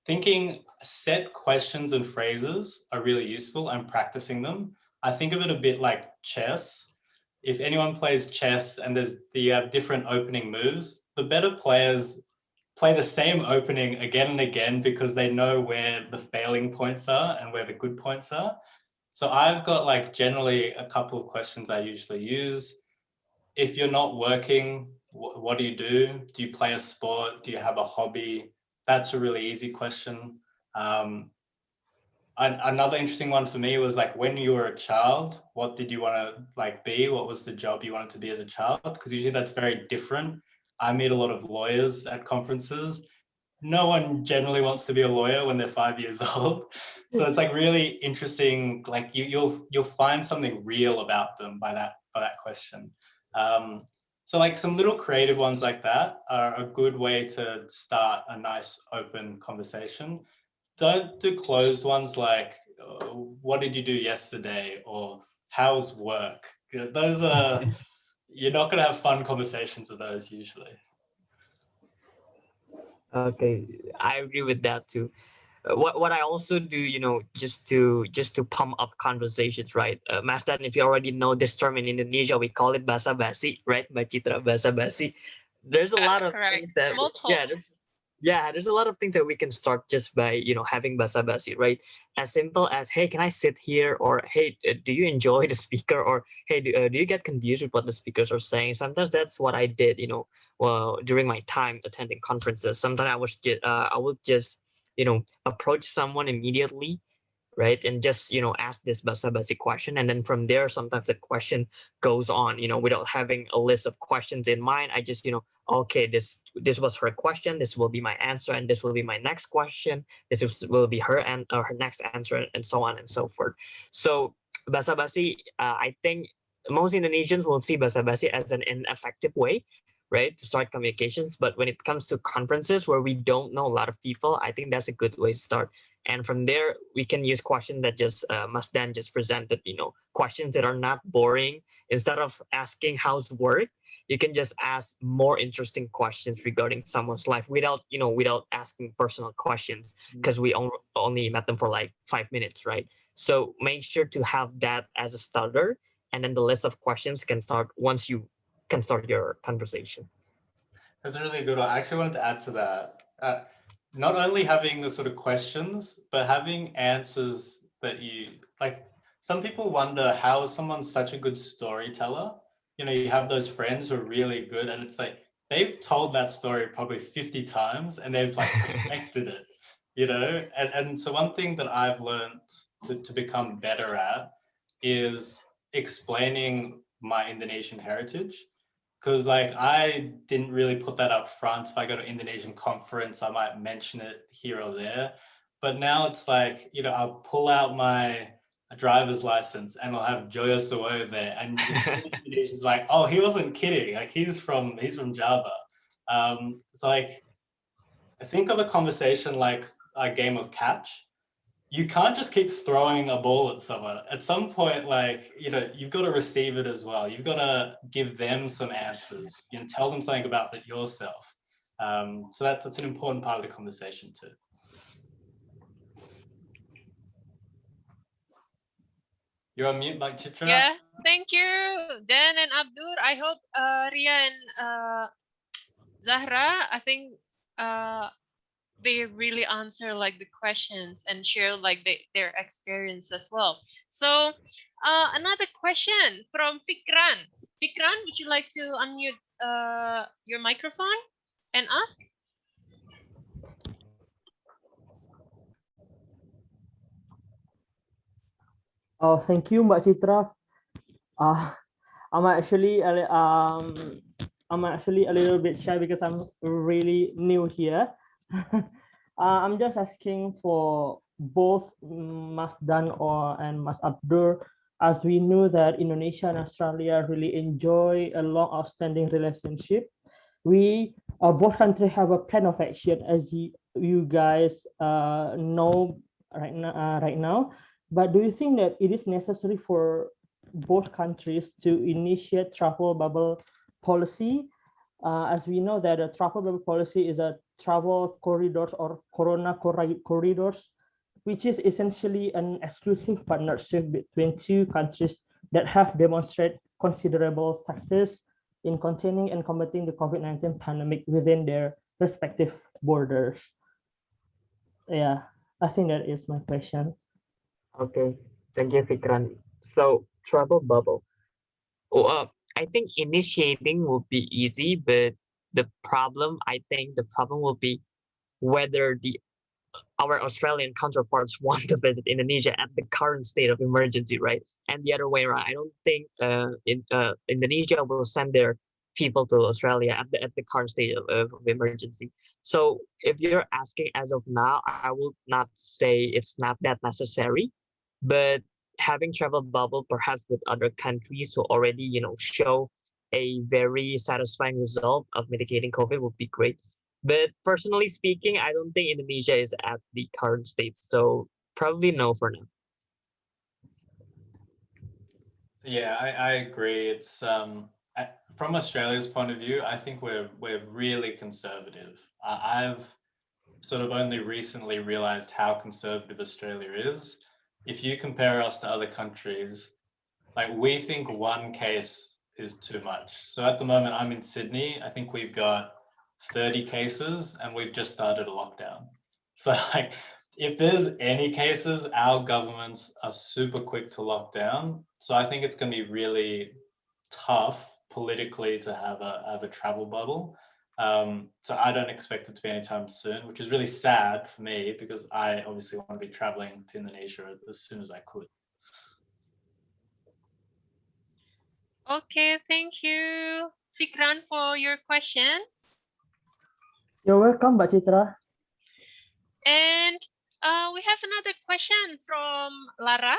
Thinking set questions and phrases are really useful and practicing them. I think of it a bit like chess. If anyone plays chess and you have different opening moves, the better players play the same opening again and again because they know where the failing points are and where the good points are. So I've got like generally a couple of questions I usually use. If you're not working, what do you do? Do you play a sport? Do you have a hobby? That's a really easy question. Another interesting one for me was like, when you were a child, what did you want to like be? What was the job you wanted to be as a child? Because usually that's very different. I meet a lot of lawyers at conferences no one generally wants to be a lawyer when they're 5 years old. So it's like really interesting. Like you'll find something real about them by that question. So like some little creative ones like that are a good way to start a nice open conversation. Don't do closed ones like, what did you do yesterday? Or how's work? Those are, you're not going to have fun conversations with those usually. Okay, I agree with that too. What I also do, just to pump up conversations, right? Mas Dan, if you already know this term in Indonesia, we call it basa-basi, right? Mbak Citra, basa-basi. There's a lot of Correct. things that, Small talk. there's a lot of things that we can start just by, having basa-basi, right? As simple as, hey, can I sit here? Or, hey, do you enjoy the speaker? Or, hey, do you get confused with what the speakers are saying? Sometimes that's what I did, well, during my time attending conferences. Sometimes I would just, approach someone immediately, right, and just ask this basa-basi question, and then from there sometimes the question goes on, without having a list of questions in mind. I just okay, this was her question, this will be my answer, and this will be my next question, will be her her next answer, and so on and so forth. So basa-basi, I think most Indonesians will see basa-basi as an ineffective way, right, to start communications. But when it comes to conferences where we don't know a lot of people, I think that's a good way to start. And from there, we can use questions that just Mas Dan just presented, questions that are not boring. Instead of asking how's work, you can just ask more interesting questions regarding someone's life without asking personal questions, because we only met them for like 5 minutes, right? So make sure to have that as a starter, and then the list of questions can start once you can start your conversation. That's a really good one. I actually wanted to add to that. Not only having the sort of questions, but having answers that you like. Some people wonder, how is someone such a good storyteller? You have those friends who are really good, and it's like they've told that story probably 50 times and they've like perfected it, and so one thing that I've learned to become better at is explaining my Indonesian heritage. Because like I didn't really put that up front. If I go to an Indonesian conference, I might mention it here or there. But now it's like, I'll pull out my driver's license and I'll have Joyo Suwoyo there. And the Indonesian's like, oh, he wasn't kidding. Like he's from Java. So like, I think of a conversation like a game of catch. You can't just keep throwing a ball at someone. At some point, like, you've got to receive it as well. You've got to give them some answers, tell them something about it yourself. So that's an important part of the conversation too. You're on mute, like Citra. Yeah, thank you, Dan and Abdur. I hope Ria and Zahra, I think they really answer like the questions and share like their experience as well. So another question from Fikran. Fikran, would you like to unmute your microphone and ask? Oh, thank you, Mbak Citra. I'm actually a little bit shy because I'm really new here. I'm just asking for both Mas Dan and Mas Abdur, as we know that Indonesia and Australia really enjoy a long outstanding relationship. We both countries have a plan of action, as you guys know right now. But do you think that it is necessary for both countries to initiate travel bubble policy? As we know that a travel bubble policy is a travel corridors or corona corridors, which is essentially an exclusive partnership between two countries that have demonstrated considerable success in containing and combating the COVID-19 pandemic within their respective borders. Yeah, I think that is my question. Okay, thank you, Fikran. So travel bubble. I think initiating will be easy, but I think the problem will be whether our Australian counterparts want to visit Indonesia at the current state of emergency, right? And the other way around, I don't think Indonesia will send their people to Australia at the current state of emergency. So if you're asking as of now, I will not say it's not that necessary, but having travel bubble perhaps with other countries who already, show a very satisfying result of mitigating COVID would be great. But personally speaking, I don't think Indonesia is at the current state. So probably no for now. Yeah, I agree. It's from Australia's point of view, I think we're really conservative. I've sort of only recently realized how conservative Australia is. If you compare us to other countries, like we think one case is too much. So at the moment, I'm in Sydney. I think we've got 30 cases and we've just started a lockdown. So like, if there's any cases, our governments are super quick to lock down. So I think it's going to be really tough politically to have a travel bubble. So I don't expect it to be anytime soon, which is really sad for me because I obviously want to be traveling to Indonesia as soon as I could. Okay, thank you, Fikran, for your question. You're welcome, Mbak Citra. And we have another question from Lara.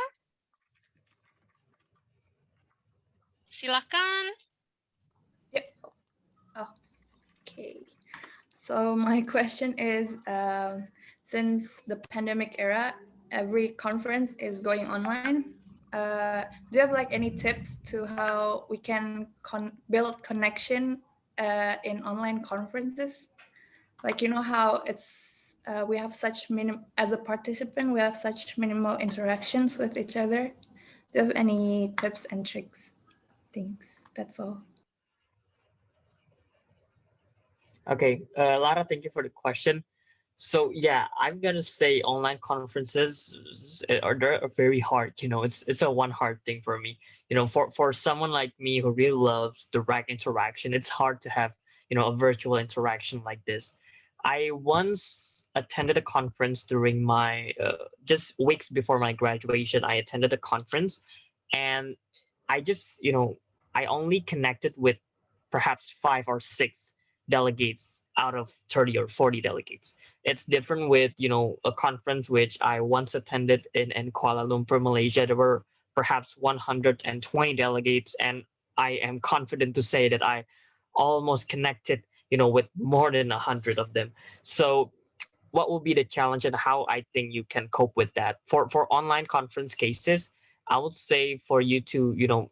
Silakan. Yep. Oh, okay. So my question is, since the pandemic era, every conference is going online. Do you have like any tips to how we can build connection in online conferences? Like, how it's we have such as a participant, we have such minimal interactions with each other. Do you have any tips and tricks? Thanks. That's all. Okay, Lara, thank you for the question. So yeah, I'm gonna say online conferences they're very hard. It's a one hard thing for me. For someone like me who really loves direct interaction, it's hard to have a virtual interaction like this. I once attended a conference during my just weeks before my graduation. I attended a conference, and I just I only connected with perhaps 5 or 6 delegates out of 30 or 40 delegates. It's different with a conference which I once attended in Kuala Lumpur, Malaysia. There were perhaps 120 delegates, and I am confident to say that I almost connected with more than 100 of them. So what will be the challenge and how I think you can cope with that for online conference cases? I would say for you to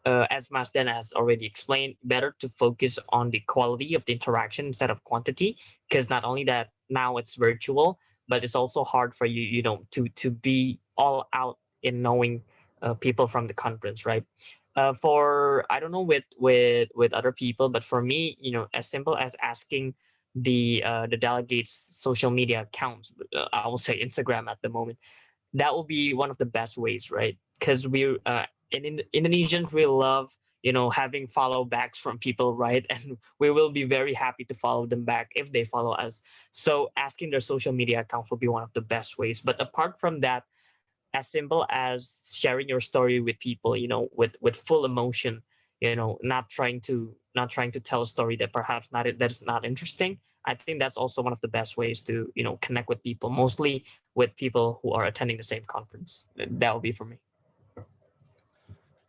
as Masden has already explained, better to focus on the quality of the interaction instead of quantity, because not only that now it's virtual, but it's also hard for you, to be all out in knowing people from the conference, right? For I don't know with other people, but for me, as simple as asking the delegates' social media accounts, I will say Instagram at the moment, that will be one of the best ways, right? Because we Indonesians we love having follow backs from people, right? And we will be very happy to follow them back if they follow us. So asking their social media account will be one of the best ways. But apart from that, as simple as sharing your story with people, with full emotion, not trying to tell a story that perhaps that is not interesting. I think that's also one of the best ways to connect with people, mostly with people who are attending the same conference. That would be for me.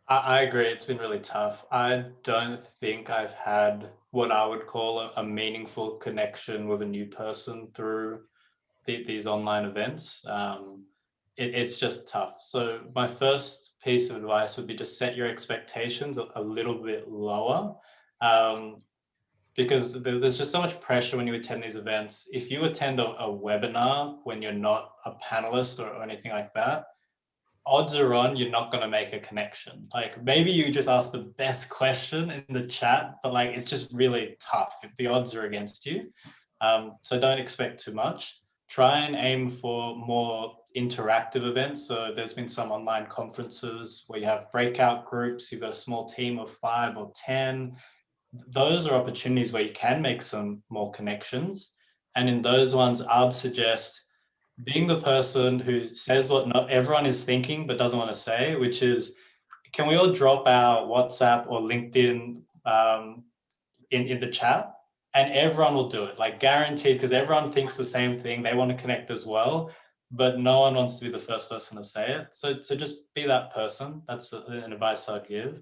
I agree. It's been really tough. I don't think I've had what I would call a meaningful connection with a new person through these online events. It's just tough. So my first piece of advice would be to set your expectations a little bit lower, because there's just so much pressure when you attend these events. If you attend a webinar when you're not a panelist or anything like that, odds are on you're not going to make a connection. Like maybe you just ask the best question in the chat, but like it's just really tough if the odds are against you. So don't expect too much. Try and aim for more interactive events. So there's been some online conferences where you have breakout groups, you've got a small team of 5 or 10. Those are opportunities where you can make some more connections. And in those ones, I'd suggest being the person who says what not everyone is thinking but doesn't want to say, which is, can we all drop our WhatsApp or LinkedIn in the chat, and everyone will do it, like guaranteed, because everyone thinks the same thing. They want to connect as well, but no one wants to be the first person to say it. So just be that person. That's an advice I'd give.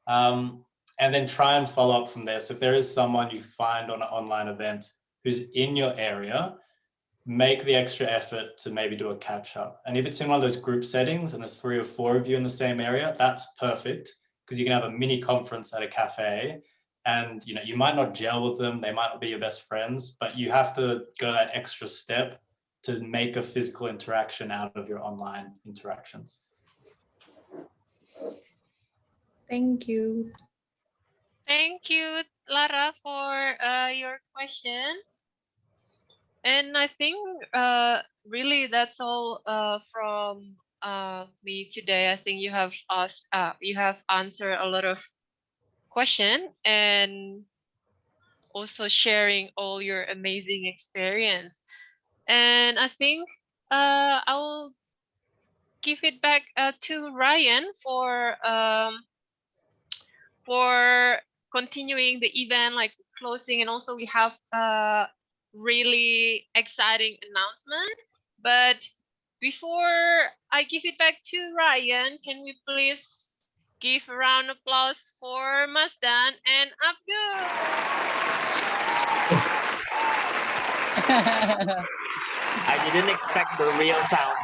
And then try and follow up from there. So if there is someone you find on an online event who's in your area, make the extra effort to maybe do a catch up. And if it's in one of those group settings and there's 3 or 4 of you in the same area, that's perfect, because you can have a mini conference at a cafe, and you might not gel with them, they might not be your best friends, but you have to go that extra step to make a physical interaction out of your online interactions. Thank you. Thank you, Lara, for your question. And I think really that's all from me today. I think you have answered a lot of question and also sharing all your amazing experience. And I think I will give it back to Ryan for continuing the event, like closing, and also we have a really exciting announcement. But before I give it back to Ryan, can we please give a round of applause for Masdan and Abdul? I didn't expect the real sounds.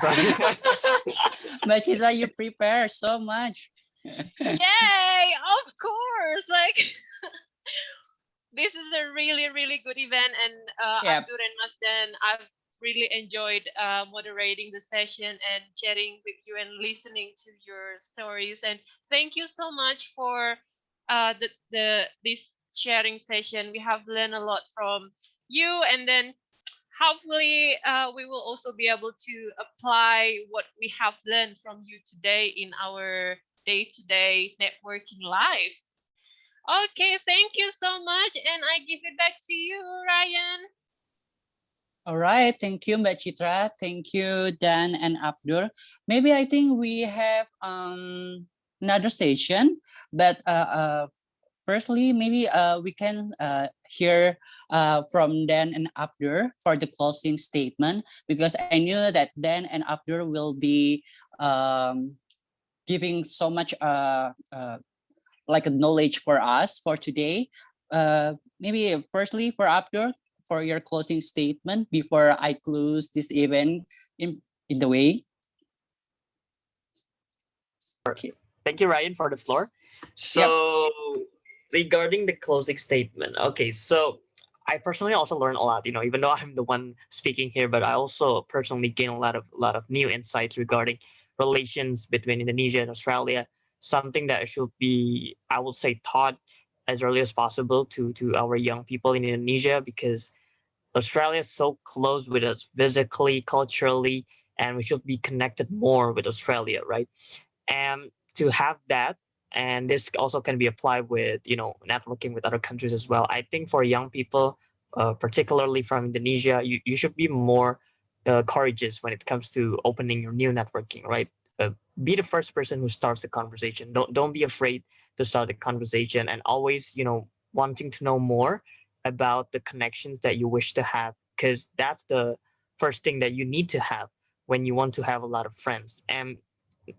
But Citra, you prepare so much. Yay! Of course, like this is a really good event, and Yep. Abdur and Masdan, I've really enjoyed moderating the session and chatting with you and listening to your stories. And thank you so much for this sharing session. We have learned a lot from you, and then hopefully we will also be able to apply what we have learned from you today in our day-to-day networking life. Okay, thank you so much, and I give it back to you, Ryan. All right, thank you, Mbak Citra. Thank you, Dan and Abdur. Maybe I think we have another session, but firstly, maybe we can hear from Dan and Abdur for the closing statement, because I knew that Dan and Abdur will be giving so much like a knowledge for us for today. Maybe firstly for Abdur, for your closing statement before I close this event in the way. Okay. Thank you, Ryan, for the floor. So regarding the closing statement, okay, so I personally also learned a lot, even though I'm the one speaking here, but I also personally gain a lot of new insights regarding relations between Indonesia and Australia, something that should be, I would say, taught as early as possible to our young people in Indonesia, because Australia is so close with us physically, culturally, and we should be connected more with Australia, right? And to have that, and this also can be applied with, networking with other countries as well. I think for young people, particularly from Indonesia, you should be more courageous when it comes to opening your new networking, right? Be the first person who starts the conversation. Don't be afraid to start the conversation, and always, wanting to know more about the connections that you wish to have, because that's the first thing that you need to have when you want to have a lot of friends. And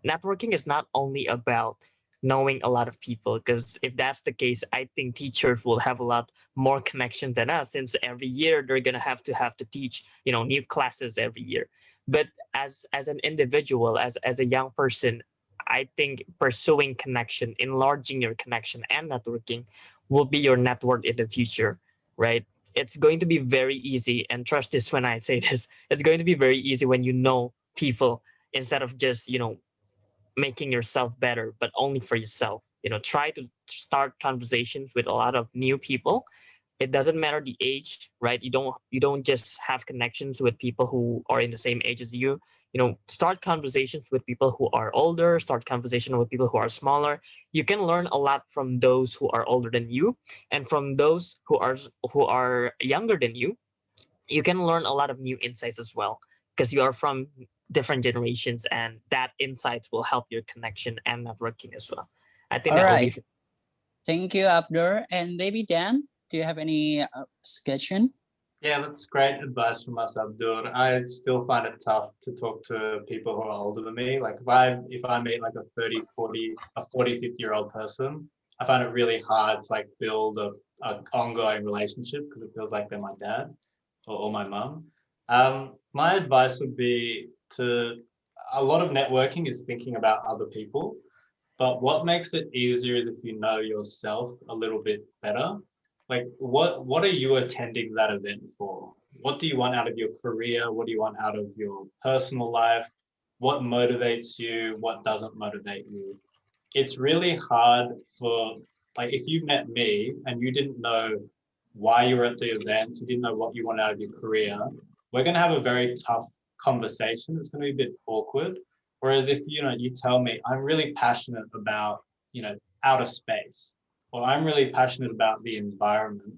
networking is not only about knowing a lot of people, because if that's the case, I think teachers will have a lot more connections than us, since every year they're going to have to teach, new classes every year. But as an individual, as a young person, I think pursuing connection, enlarging your connection and networking will be your network in the future, right? It's going to be very easy, and trust this when I say this, it's going to be very easy when you know people, instead of just, making yourself better, but only for yourself. Try to start conversations with a lot of new people. It doesn't matter the age, right? You don't just have connections with people who are in the same age as you. Start conversations with people who are older, start conversation with people who are smaller. You can learn a lot from those who are older than you, and from those who are younger than you. You can learn a lot of new insights as well, because you are from different generations, and that insights will help your connection and networking as well. I think All that right. will be. Thank you, Abdur. And maybe Dan? do you have any suggestion? Yeah, that's great advice from us, Abdur. I still find it tough to talk to people who are older than me. Like if I meet like a 30, 40, a 40, 50-year-old person, I find it really hard to like build a ongoing relationship because it feels like they're my dad or my mum. My advice would be a lot of networking is thinking about other people, but what makes it easier is if you know yourself a little bit better. Like what are you attending that event for? What do you want out of your career? What do you want out of your personal life? What motivates you? What doesn't motivate you? It's really hard for, like, if you met me and you didn't know why you were at the event, you didn't know what you want out of your career, we're going to have a very tough conversation. It's going to be a bit awkward. Whereas if, you tell me, I'm really passionate about, outer space, or I'm really passionate about the environment,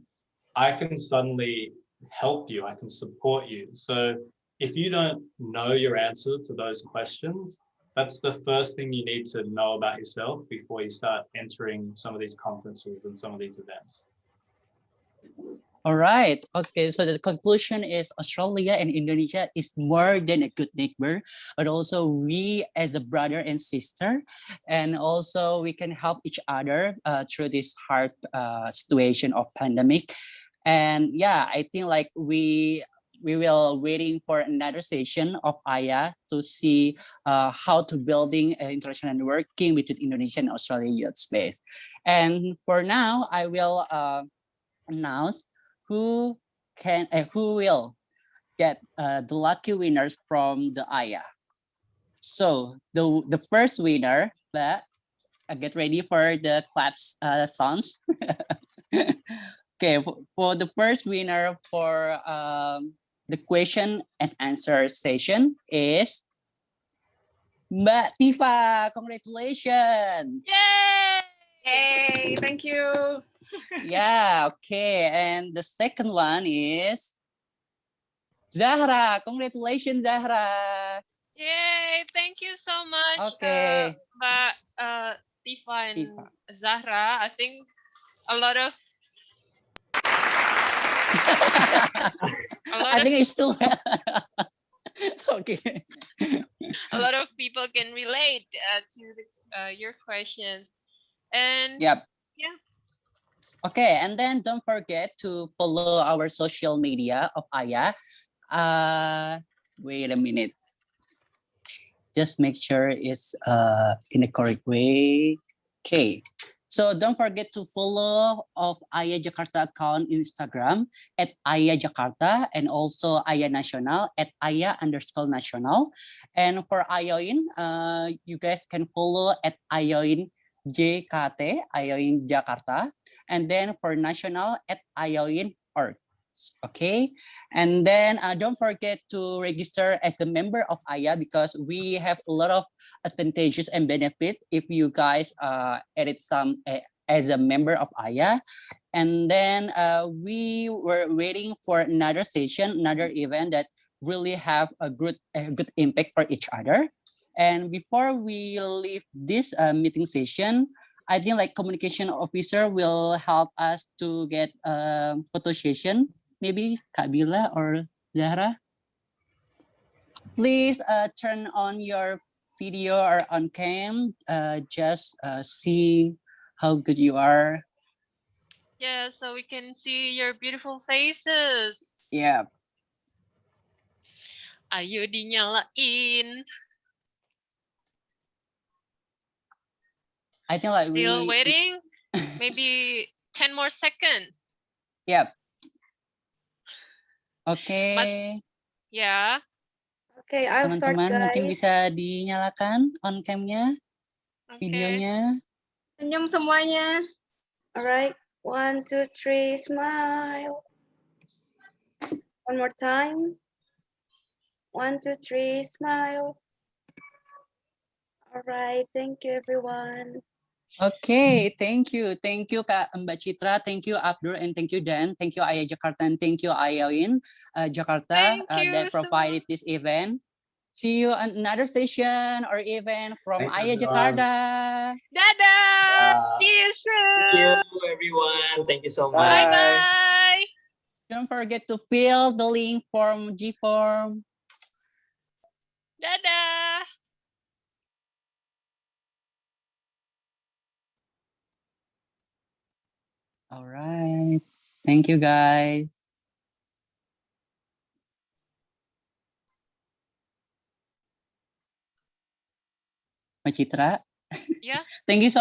I can suddenly help you, I can support you. So if you don't know your answer to those questions, that's the first thing you need to know about yourself before you start entering some of these conferences and some of these events. All right. Okay. So the conclusion is Australia and Indonesia is more than a good neighbor, but also we as a brother and sister, and also we can help each other through this hard situation of pandemic. And yeah, I think like we will waiting for another session of AIYA to see how to building international networking between Indonesia and Australia youth space. And for now, I will announce who will get the lucky winners from the AIYA. So the first winner, get ready for the claps sounds. Okay, for the first winner for the question and answer session is Mbak Tifa. Congratulations! Yay! Yay, thank you. Yeah, okay. And the second one is Zahra. Congratulations, Zahra. Yay! Thank you so much, Okay. Mbak Tifa and Zahra. I think a lot of I think it's still okay. a lot of people can relate to your questions. And Yep. yeah. Okay, and then don't forget to follow our social media of AIYA. Wait a minute. Just make sure it's in the correct way. Okay. So don't forget to follow of AIYA Jakarta account in Instagram at AIYA Jakarta, and also AIYA Nasional at AIYA_nasional. And for IYOIN, you guys can follow at IYOIN JKT, IYOIN Jakarta. And then for national at IYOIN.org. Okay, and then don't forget to register as a member of AIYA, because we have a lot of advantages and benefit if you guys edit some as a member of AIYA. And then we were waiting for another session, another event that really have a good impact for each other. And before we leave this meeting session, I think like communication officer will help us to get a photo session. Maybe Kabila or Zahra. Please turn on your video or on cam. Just see how good you are. Yeah, so we can see your beautiful faces. Yeah. Ayo dinyalain. I think like still waiting. Maybe 10 more seconds. Yep. Okay. Ya. Okay, I'll start, Teman-teman guys. mungkin bisa dinyalakan on cam-nya, videonya. Senyum semuanya. Alright, 1, 2, 3, smile. One more time. 1, 2, 3, smile. Alright, thank you everyone. Okay, thank you Kak Mbak Citra, thank you Abdur, and thank you Dan, thank you AIYA Jakarta, and thank you IYOIN Jakarta that provided this event. See you on another session or event from AIYA Jakarta. Dadah! See you soon! Thank you. everyone. Thank you so much. Bye Bye. bye. Don't forget to fill the link form G form. Dadah. All right. Thank you, guys. Mbak Citra. Yeah. Thank you so